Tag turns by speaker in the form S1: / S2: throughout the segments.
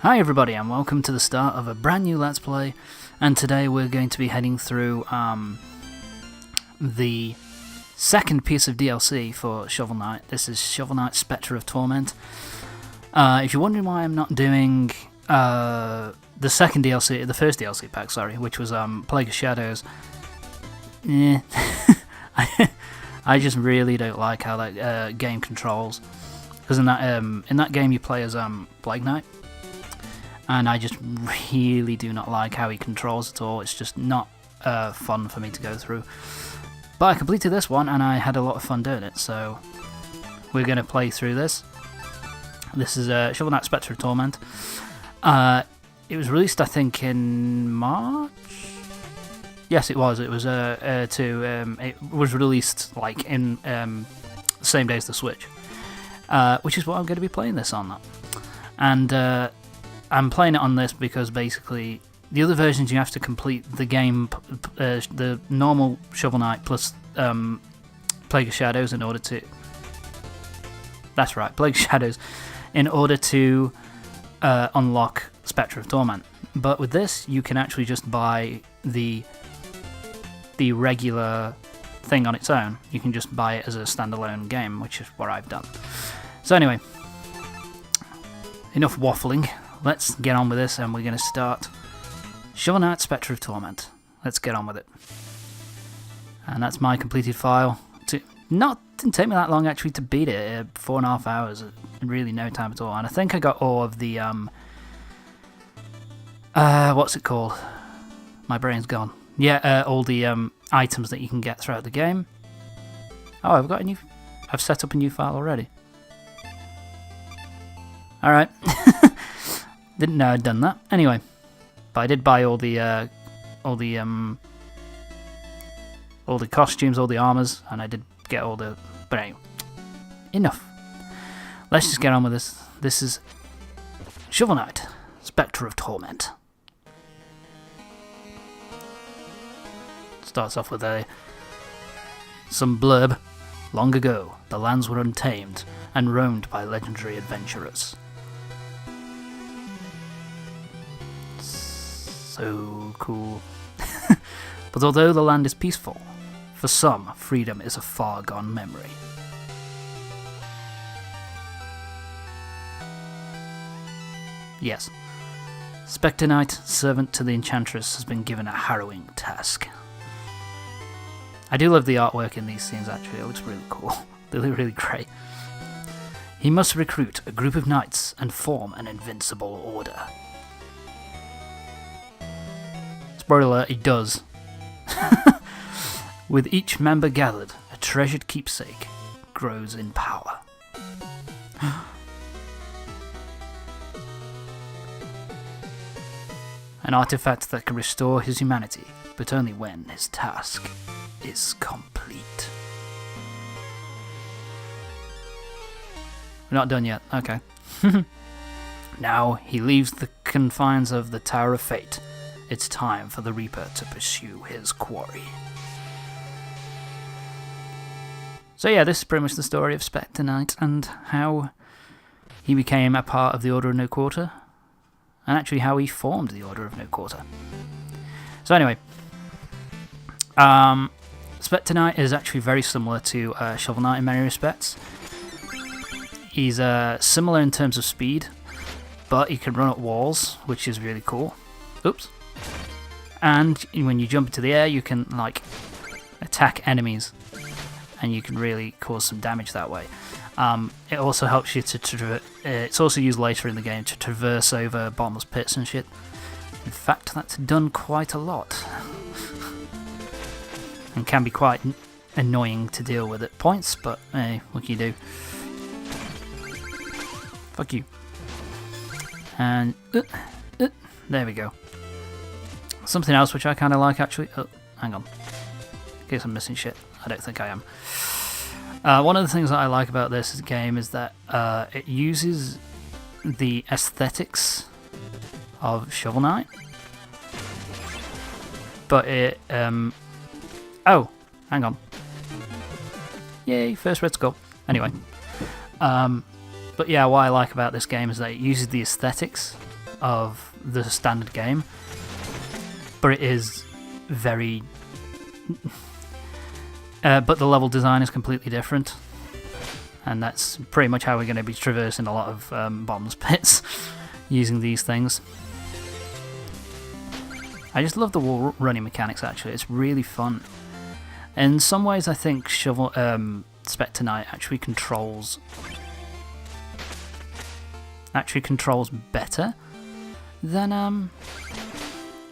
S1: Hi everybody and welcome to the start of a brand new Let's Play, and today we're going to be heading through the second piece of DLC for Shovel Knight. This is Shovel Knight Spectre of Torment. If you're wondering why I'm not doing the second DLC, the first DLC pack, sorry, which was Plague of Shadows, I just really don't like how that game controls, because in that game you play as Plague Knight. And I just really do not like how he controls it all. It's just not fun for me to go through. But I completed this one and I had a lot of fun doing it, so we're going to play through this. This is Shovel Knight Spectre of Torment. It was released, I think, in March? Yes, it was. It was it was released like in the same day as the Switch, which is what I'm going to be playing this on. And I'm playing it on this because basically the other versions you have to complete the game, the normal Shovel Knight plus Plague of Shadows in order to... That's right, Plague of Shadows, in order to unlock Spectre of Torment. But with this, you can actually just buy the regular thing on its own. You can just buy it as a standalone game, which is what I've done. So anyway, enough waffling. Let's get on with this, and we're going to start Shovel Knight Spectre of Torment. Let's get on with it. And that's my completed file. Didn't take me that long actually to beat it. 4.5 hours, really no time at all. And I think I got all of the what's it called? My brain's gone. Yeah, all the items that you can get throughout the game. Oh, I've set up a new file already. All right. Didn't know I'd done that. Anyway, but I did buy all the costumes, all the armors, and I did get all the... But anyway, enough. Let's just get on with this. This is Shovel Knight, Spectre of Torment. Starts off with some blurb. Long ago, the lands were untamed and roamed by legendary adventurers. So cool. But although the land is peaceful, for some, freedom is a far-gone memory. Yes, Spectre Knight, servant to the Enchantress, has been given a harrowing task. I do love the artwork in these scenes, actually. It looks really cool. They look really great. He must recruit a group of knights and form an invincible order. Spoiler alert, he does. With each member gathered, a treasured keepsake grows in power. An artifact that can restore his humanity, but only when his task is complete. We're not done yet, okay. Now he leaves the confines of the Tower of Fate. It's time for the Reaper to pursue his quarry. So yeah, this is pretty much the story of Spectre Knight and how he became a part of the Order of No Quarter, and actually how he formed the Order of No Quarter. So anyway, Spectre Knight is actually very similar to Shovel Knight in many respects. He's similar in terms of speed, but he can run up walls, which is really cool. Oops. And when you jump into the air, you can like attack enemies, and you can really cause some damage that way. It also helps you to it's also used later in the game to traverse over bottomless pits and shit. In fact, that's done quite a lot, and can be quite annoying to deal with at points. But hey, what can you do? Fuck you. And there we go. Something else which I kind of like, actually. Oh, hang on. In case I'm missing shit. I don't think I am. One of the things that I like about this game is that it uses the aesthetics of Shovel Knight. But it... oh, hang on. Yay, first red skull. Anyway. But yeah, what I like about this game is that it uses the aesthetics of the standard game, but it is very... but the level design is completely different, and that's pretty much how we're going to be traversing a lot of bottomless pits using these things. I just love the wall running mechanics, actually. It's really fun. In some ways, I think Spectre Knight actually controls better than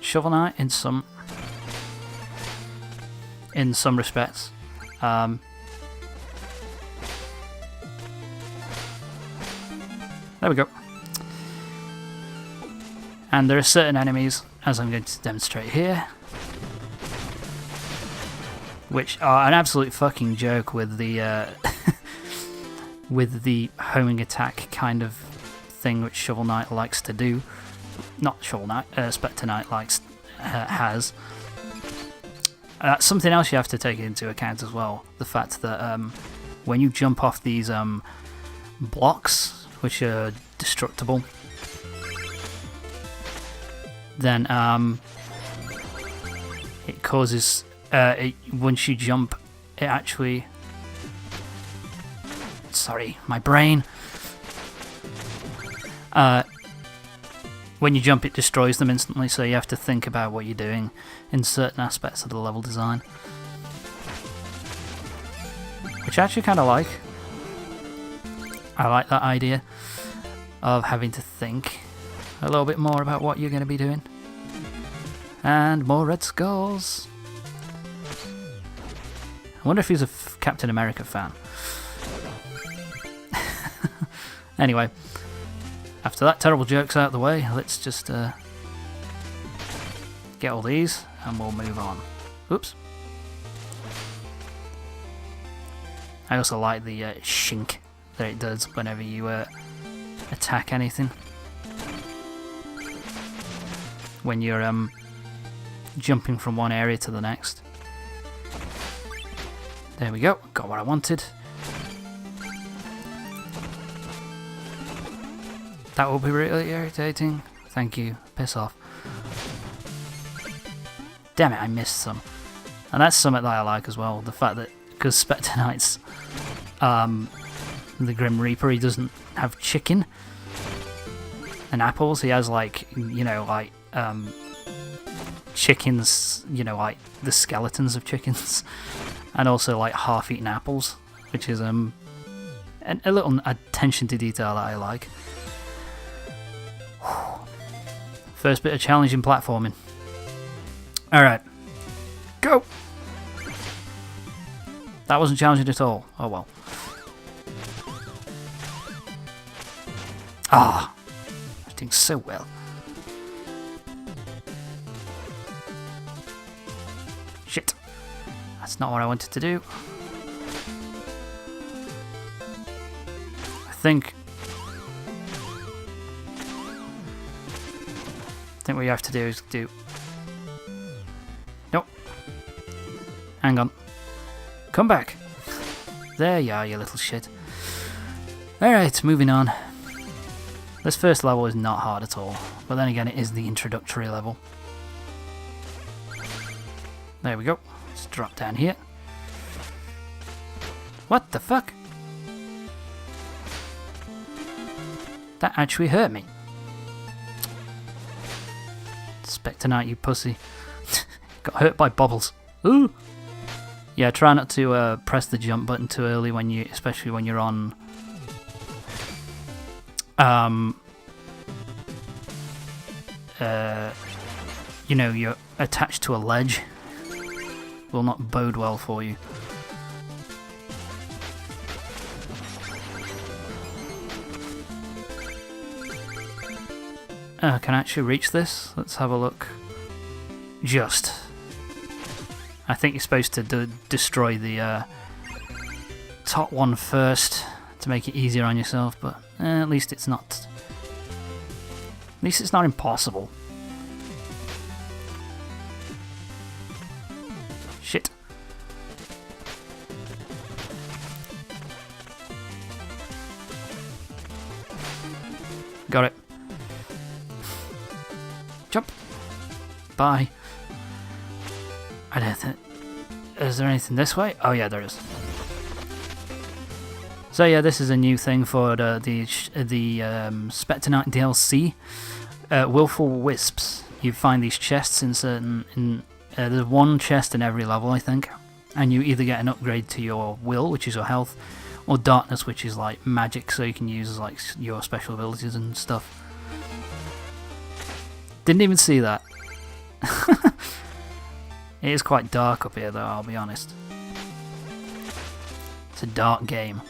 S1: Shovel Knight in some respects. There we go. And there are certain enemies, as I'm going to demonstrate here, which are an absolute fucking joke with the with the homing attack kind of thing which Shovel Knight likes to do. Not Shovel Knight, Spectre Knight has. That's something else you have to take into account as well. The fact that when you jump off these blocks, which are destructible, then it causes... once you jump, it actually... Sorry, my brain. When you jump, it destroys them instantly, so you have to think about what you're doing in certain aspects of the level design. Which I actually kind of like. I like that idea of having to think a little bit more about what you're going to be doing. And more red skulls. I wonder if he's a Captain America fan. Anyway, after that terrible joke's out of the way, let's just get all these and we'll move on. Oops. I also like the shink that it does whenever you attack anything. When you're jumping from one area to the next. There we go, got what I wanted. That will be really irritating. Thank you, piss off. Damn it, I missed some. And that's something that I like as well, the fact that, because Spectre Knight's the Grim Reaper, he doesn't have chicken and apples, he has like, you know, like chickens, you know, like the skeletons of chickens, and also like half-eaten apples, which is a little attention to detail that I like. First bit of challenging platforming. Alright. Go! That wasn't challenging at all. Oh well. Ah! I was doing so well. Shit. That's not what I wanted to do. I think what you have to do is do... Nope. Hang on. Come back. There you are, you little shit. Alright, moving on. This first level is not hard at all, but then again it is the introductory level. There we go. Let's drop down here. What the fuck? That actually hurt me. Spectre Knight, you pussy. Got hurt by bubbles. Ooh! Yeah, try not to press the jump button too early when you, especially when you're on you know, you're attached to a ledge. Will not bode well for you. Can I actually reach this? Let's have a look. Just. I think you're supposed to destroy the top one first to make it easier on yourself, but at least it's not. At least it's not impossible. Shit. Got it. Bye. I don't think... Is there anything this way? Oh yeah, there is. So yeah, this is a new thing for the Spectre Knight DLC. Willful Wisps. You find these chests in certain... there's one chest in every level, I think. And you either get an upgrade to your will, which is your health, or darkness, which is like magic, so you can use like your special abilities and stuff. Didn't even see that. It is quite dark up here though, I'll be honest. It's a dark game.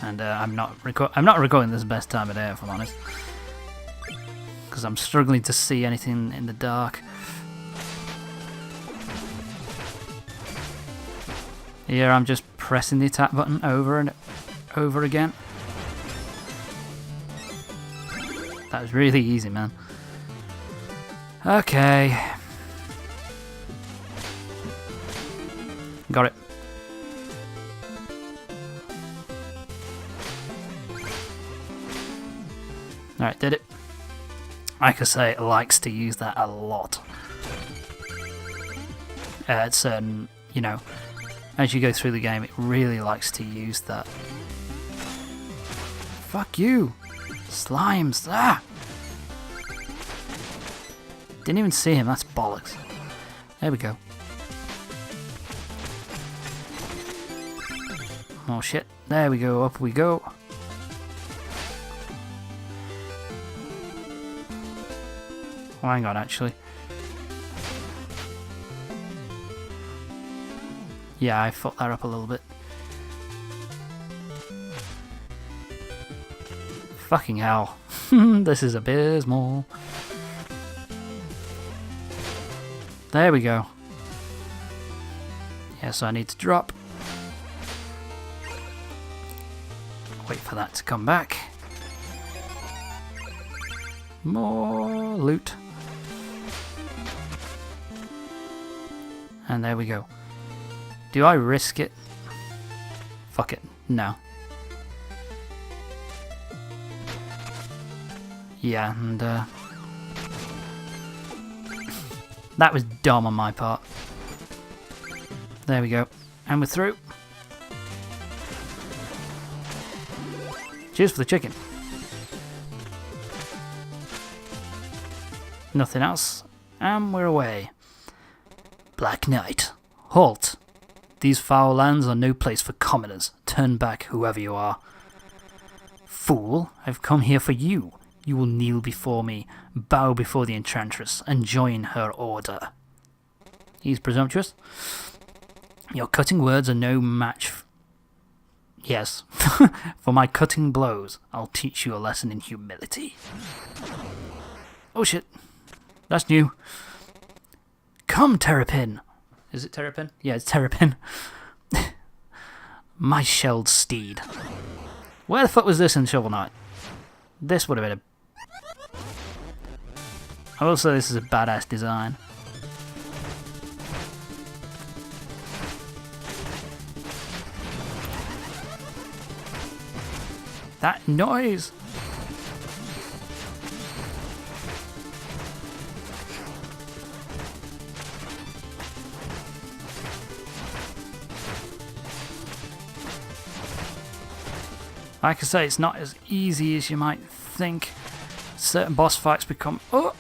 S1: And I'm not recording this best time of day, if I'm honest, because I'm struggling to see anything in the dark. Here I'm just pressing the attack button over and over again. That was really easy, man. Okay. Got it. Alright, did it. Like I say, it likes to use that a lot. It's you know, as you go through the game, it really likes to use that. Fuck you! Slimes! Ah! Didn't even see him, that's bollocks. There we go. Oh shit, there we go, up we go. Oh, hang on, actually. Yeah, I fucked that up a little bit. Fucking hell. This is abysmal. There we go. Yes, I need to drop. Wait for that to come back. More loot. And there we go. Do I risk it? Fuck it. No. Yeah, and that was dumb on my part. There we go. And we're through. Cheers for the chicken. Nothing else. And we're away. Black Knight. Halt. These foul lands are no place for commoners. Turn back, whoever you are. Fool, I've come here for you. You will kneel before me, bow before the Enchantress, and join her order. He's presumptuous. Your cutting words are no match... Yes, for my cutting blows, I'll teach you a lesson in humility. Oh shit, that's new. Come, Terrapin. Is it Terrapin? Yeah, it's Terrapin. My shelled steed. Where the fuck was this in Shovel Knight? This would have been a... I will say this is a badass design. That noise! Like I say, it's not as easy as you might think. Certain boss fights become... Oh!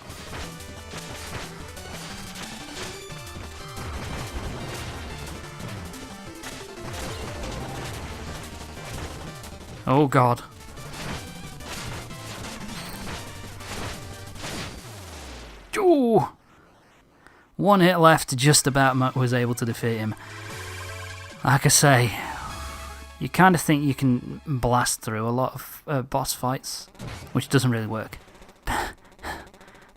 S1: Oh god. Ooh! One hit left, just about was able to defeat him. Like I say, you kind of think you can blast through a lot of boss fights, which doesn't really work.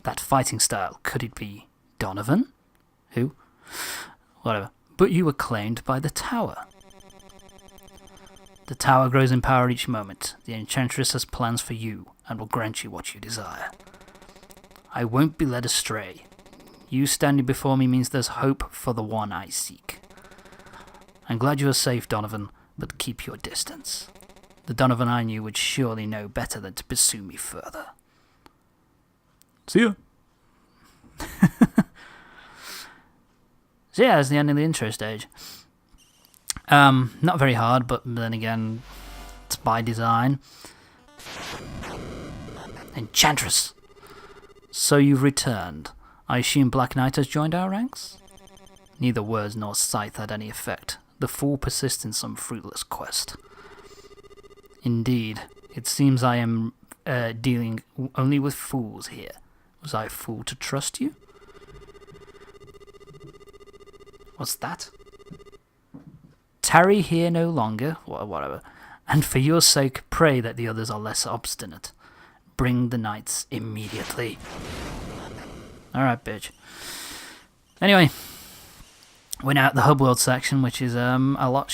S1: That fighting style, could it be Donovan? Who? Whatever. But you were claimed by the tower. The tower grows in power each moment. The Enchantress has plans for you, and will grant you what you desire. I won't be led astray. You standing before me means there's hope for the one I seek. I'm glad you are safe, Donovan, but keep your distance. The Donovan I knew would surely know better than to pursue me further. See ya. So yeah, that's the end of the intro stage. Not very hard, but then again, it's by design. Enchantress! So you've returned. I assume Black Knight has joined our ranks? Neither words nor sight had any effect. The fool persists in some fruitless quest. Indeed, it seems I am dealing only with fools here. Was I a fool to trust you? What's that? Tarry here no longer, whatever, and for your sake pray that the others are less obstinate. Bring the knights immediately. Alright, bitch. Anyway, we're now at the hub world section, which is a lot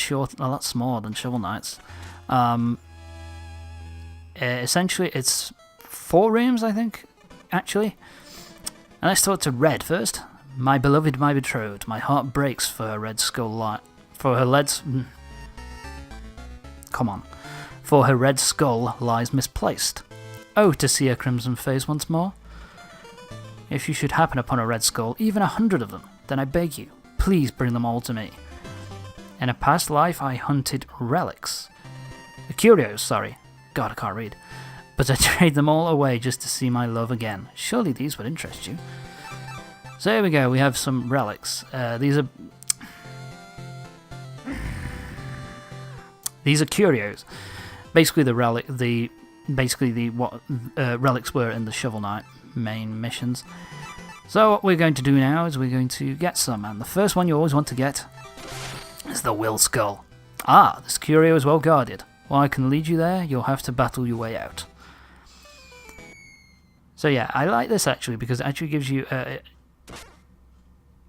S1: smaller than Shovel Knights. Essentially, it's 4 rooms, I think, actually. And let's talk to Red first. My beloved, my betrothed, my heart breaks for her red skull for her red skull lies misplaced. Oh, to see her crimson face once more. If you should happen upon a red skull, even 100 of them, then I beg you, please bring them all to me. In a past life, I hunted relics. Curios, sorry. God, I can't read. But I trade them all away just to see my love again. Surely these would interest you. So here we go, we have some relics. These are curios. Basically what relics were in the Shovel Knight main missions. So what we're going to do now is we're going to get some, and the first one you always want to get is the Will Skull. Ah, this curio is well guarded. Well, I can lead you there, you'll have to battle your way out. So yeah, I like this actually because it actually gives you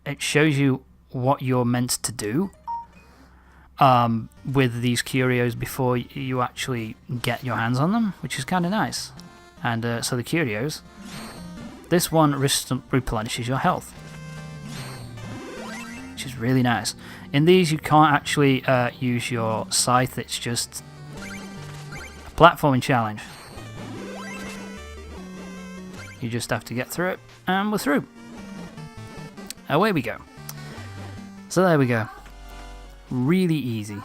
S1: it shows you what you're meant to do with these curios before you actually get your hands on them, which is kind of nice. And so the curios, this one replenishes your health, which is really nice. In these you can't actually use your scythe, it's just a platforming challenge. You just have to get through it, and we're through. Away we go. So there we go. Really easy.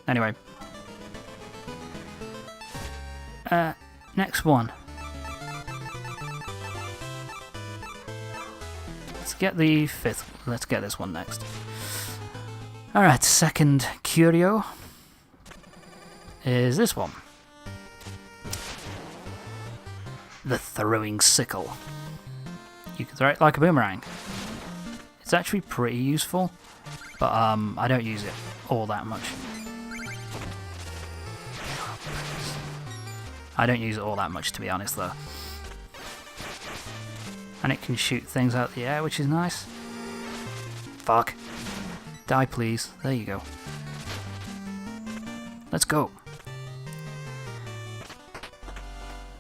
S1: Anyway. Next one. Let's get the 5th. Let's get this one next. Alright, second curio is this one. The Throwing Sickle. You can throw it like a boomerang. It's actually pretty useful, but I don't use it all that much. I don't use it all that much, to be honest, though. And it can shoot things out the air, which is nice. Fuck. Die, please. There you go. Let's go.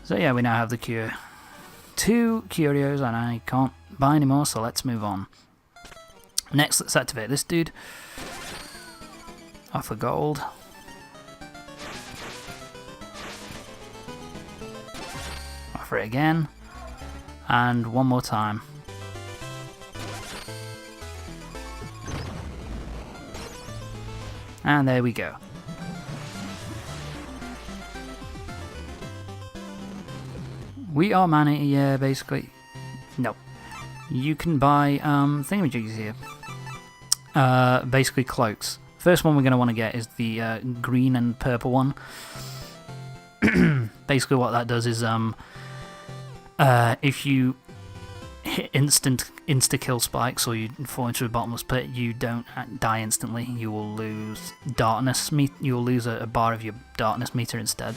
S1: So yeah, we now have the cure. 2 curios, and I can't buy any more, so let's move on. Next, let's activate this dude. Offer gold. Offer it again. And one more time. And there we go. We are money, yeah, basically. No. You can buy thingamajigs here. Basically cloaks. First one we're going to want to get is the green and purple one. Basically what that does is if you hit insta-kill spikes or you fall into a bottomless pit, you don't die instantly. You will lose darkness. You will lose a bar of your darkness meter instead,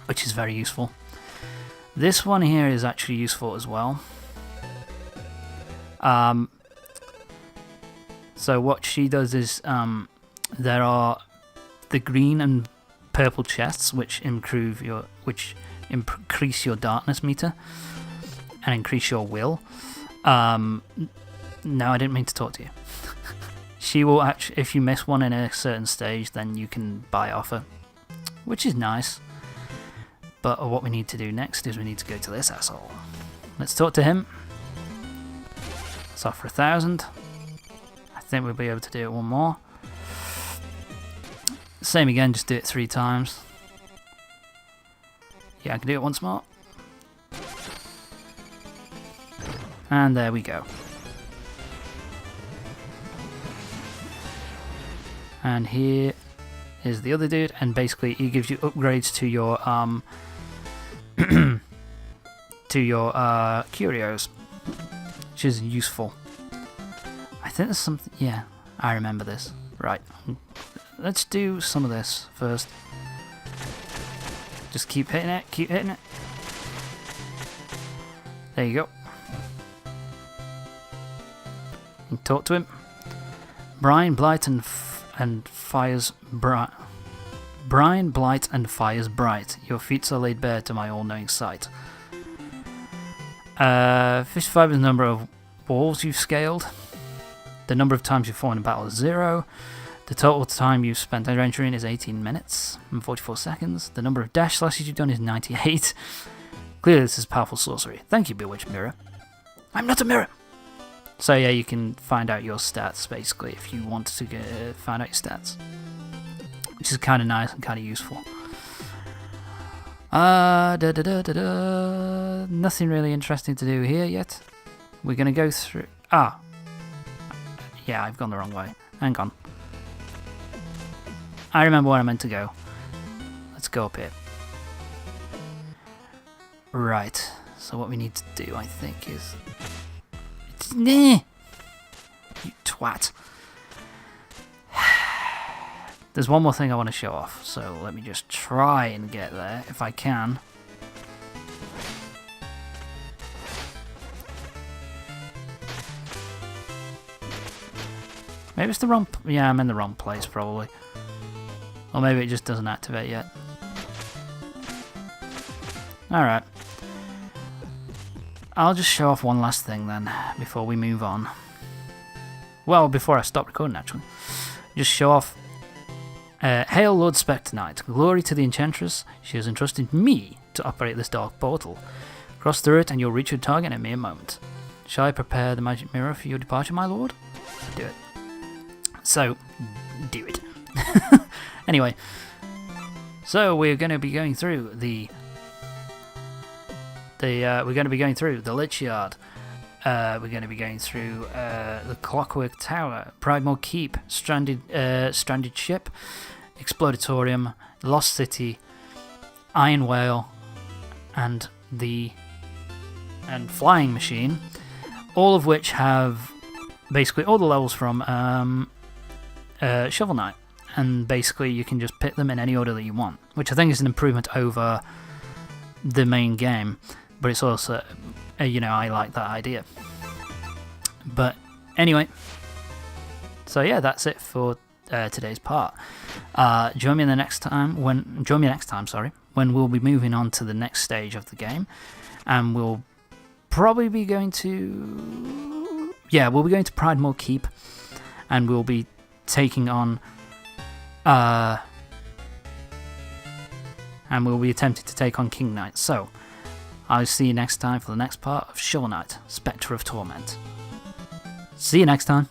S1: which is very useful. This one here is actually useful as well. So what she does is there are the green and purple chests which increase your darkness meter and increase your will. No, I didn't mean to talk to you. She will actually, if you miss one in a certain stage, then you can buy off her, which is nice. But what we need to do next is we need to go to this asshole. Let's talk to him. Let's offer 1,000. I think we'll be able to do it one more. Same again, just do it 3 times. Yeah, I can do it once more. And there we go. And here is the other dude, and basically he gives you upgrades to your curios, which is useful. I think there's something. Yeah, I remember this. Right, let's do some of this first. Just keep hitting it, keep hitting it. There you go. You talk to him. Brian Blight and fires bright. Brian Blight and fires bright. Your feats are laid bare to my all-knowing sight. 55 is the number of walls you've scaled. The number of times you've fallen in battle is 0. The total time you've spent adventuring is 18 minutes and 44 seconds. The number of dash slashes you've done is 98. Clearly this is powerful sorcery. Thank you, Bewitched Mirror. I'm not a mirror! So yeah, you can find out your stats, basically, if you want to find out your stats. Which is kind of nice and kind of useful. Nothing really interesting to do here yet. We're going to go through... Yeah, I've gone the wrong way. Hang on. I remember where I meant to go. Let's go up here. Right. So what we need to do, I think, is... You twat. There's one more thing I want to show off, so let me just try and get there, if I can. Maybe it's the wrong... Yeah, I'm in the wrong place, probably. Or maybe it just doesn't activate yet. Alright. I'll just show off one last thing then, before we move on. Well, before I stop recording, actually. Just show off... Hail Lord Spectre Knight. Glory to the Enchantress. She has entrusted me to operate this dark portal. Cross through it and you'll reach your target in a mere moment. Shall I prepare the magic mirror for your departure, my lord? Do it. So, do it. Anyway, so we're going to be going through the Lich Yard. We're going to be going through the Clockwork Tower, Pridemore Keep, Stranded Ship, Explodatorium, Lost City, Iron Whale, and Flying Machine, all of which have basically all the levels from Shovel Knight, and basically you can just pick them in any order that you want, which I think is an improvement over the main game, but it's also, I like that idea. But anyway, so yeah, that's it for today's part. Join me next time when we'll be moving on to the next stage of the game, and we'll probably be going to Pridemore Keep, and we'll be taking on and we'll be attempting to take on King Knight. So I'll see you next time for the next part of Shovel Knight, Spectre of Torment. See you next time.